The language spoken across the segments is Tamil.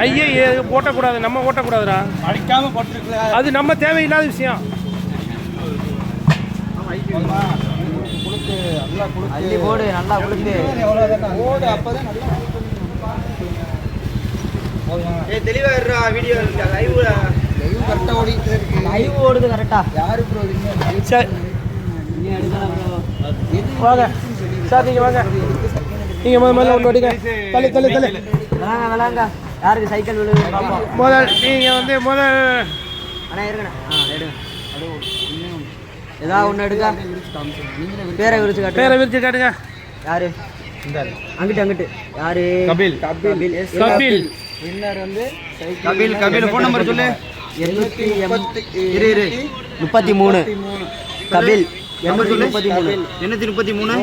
கையை ஓட்டக்கூடாது, நம்ம ஓட்டக்கூடாதுடா. அடிக்காம போட்டுருக்கல, அது நம்ம தேவையில்லாத விஷயம். அள்ளி போடு, நல்லா கொடுத்து போடு, அப்பதான் நல்லா தெளிவா இருடா. வீடியோ லைவ் கரெக்டா ஓடிட்டு இருக்கு. லைவ் ஓடுது கரெக்டா. யாரு ப்ரோ சரி வாங்க சார், நீங்கள் வாங்க. நீங்கள் முதல்ல ஒன்று எடுங்க. தள்ளி தள்ளி தள்ளி விளாங்க விளாங்க. யாருக்கு சைக்கிள் விழுது பார்ப்போம். முதல் நீங்கள் வந்து முதல் அண்ணா இருக்குண்ணே. எடுங்க. ஏதாவது ஒன்று எடுங்க. பேரை விரிச்சு காட்டு. பேரை விரிச்சு காட்டுங்க. யாரு? அங்கிட்டு அங்கிட்டு. யாரு? கபில். கபில். கபில். வின்னர் வந்து கபில். கபில் ஃபோன் நம்பர் சொல்லு. 833. கபில் 833. 833.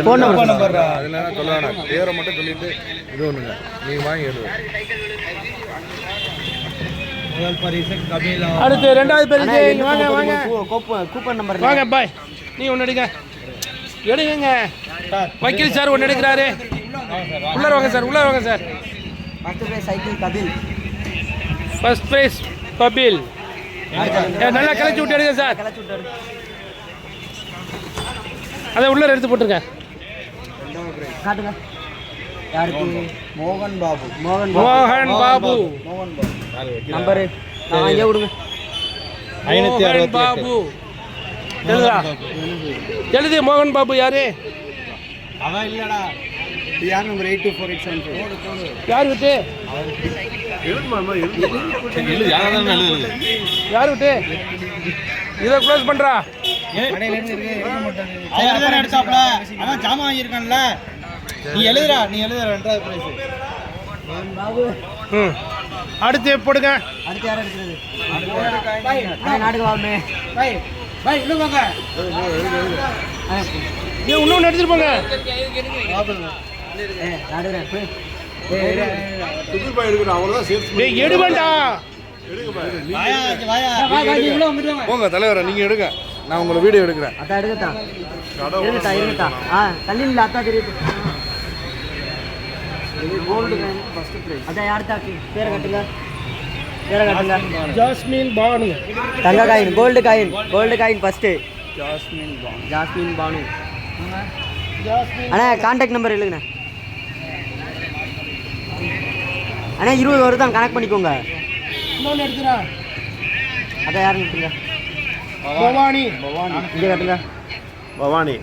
ஃபோன் நம்பர் அதெல்லாம் சொல்ல வேணாம், பேரை மட்டும் சொல்லிட்டு இது ஒண்ணுங்க, நீங்க வாங்கி எழுது. முதல் பரிசு கபில். அடுத்து ரெண்டாவது பரிசு. இங்க வாங்க வாங்க. கூப்பன் நம்பர் வாங்க பாய், நீ ஒன்று எடுங்க. எடுங்க. வக்கீல் சார் ஒன்று எடுக்கிறாரு. உள்ளார வாங்க சார், உள்ளார வாங்க sir. First prize cycle Kapil. First prize Kapil. நல்லா கிளச்சி விட்டு எடுங்க சார். கிளச்சி விட்டாரு. அதை உள்ளார எடுத்து போட்டுருங்க. காட்டுங்க. யாருக்கு? மோகன் பாபு. மோகன் மோகன் பாபு. நம்பரு இங்கே கொடுங்க. மோகன் பாபு. எழுதுடா. எழுது. மோகன் பாபு யாரு? அவன் இல்லடா. யார் நம்பர் 824874. யார் விட்டு? யார் விட்டு? இதை க்ளோஸ் பண்றா. அவர் தானே எடுத்தாப்ல, அவன் ஜாமான் வாங்கியிருக்கான்ல. நீ எழுதுடா, நீ எழுதுற. ரெண்டாவது பிரைஸ் அடுத்து போடுங்க. அடுத்து யார் எடுக்கிறது? நாட்டுக்கு வாங்க. பை இன்னும் வாங்க. இன்னொன்று எடுத்துட்டு போங்க. எடு வேண்டாம். போங்க தலைவரை, நீங்க எடுங்க, நான் உங்களை வீடியோ எடுக்கிறேன். அத்தா எடுக்கட்டா. இருக்கட்டா இருக்கட்டா. தள்ளி இல்லை. அத்தா தெரியுது. Gold coin first prize. அதான் யார்த்தா? பேரை கட்டுங்க. பேரை கட்டுங்க. ஜாஸ்மின் பானு. தங்க coin. Gold coin. Gold coin first. Jasmine Banu. Jasmine Banu. அண்ணா கான்டாக்ட் நம்பர் எழுதுங்கண்ணா. அண்ணா 20 வருதான் கனெக்ட் பண்ணிக்கோங்க. இன்னொன்று எடுத்துடா. அதான் யாருன்னு கட்டுங்க. பவானி. இங்கே கட்டுங்க. பவானி.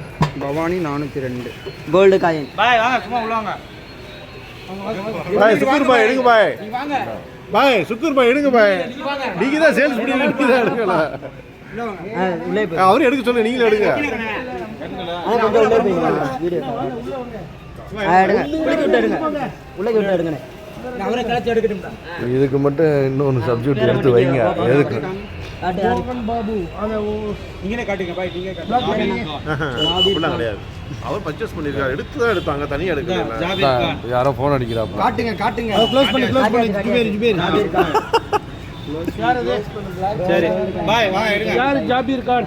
பவானி 402. Gold coin. பாய் வாங்க, சும்மா உள்ள வாங்க. பாய் சுக்கூர் பாய் எடுங்க பாய். வாங்க பாய் சுக்கூர் பாய் எடுங்க பாய். நீங்க தான் சேல்ஸ் பண்ணி எடுக்கல. உள்ளே போய் அவரும் எடுக்க சொல்லுங்க, நீங்களும் எடுங்க. கொஞ்சம் உள்ளே போய் வீடியோ எடுங்க. உள்ளே விட்டு எடுங்க. உள்ளே விட்டு எடுங்கண்ணே. அவரே கலச்சி எடுக்கட்டும்டா. இதுக்கு மட்டும் இன்னொன்று சப்ஜெக்ட் எடுத்து வைங்க. எதுக்கு? பாபு. நீங்களே காட்டுங்க பாய். நீங்க காட்டுங்க. கிடையாது, அவர் பர்ச்சேஸ் பண்ணிருக்காரு. எடுத்து தான் எடுத்தாங்க, தனியாக எடுக்கல. ஜாபீர் கான். யாரோ ஃபோன் அடிக்கிறாப்பா. காட்டுங்க காட்டுங்க. க்ளோஸ் பண்ணி ஜுபேர். யார் அது? சரி பாய் வாங்க எடுங்க. யார்? ஜாபீர் கான்.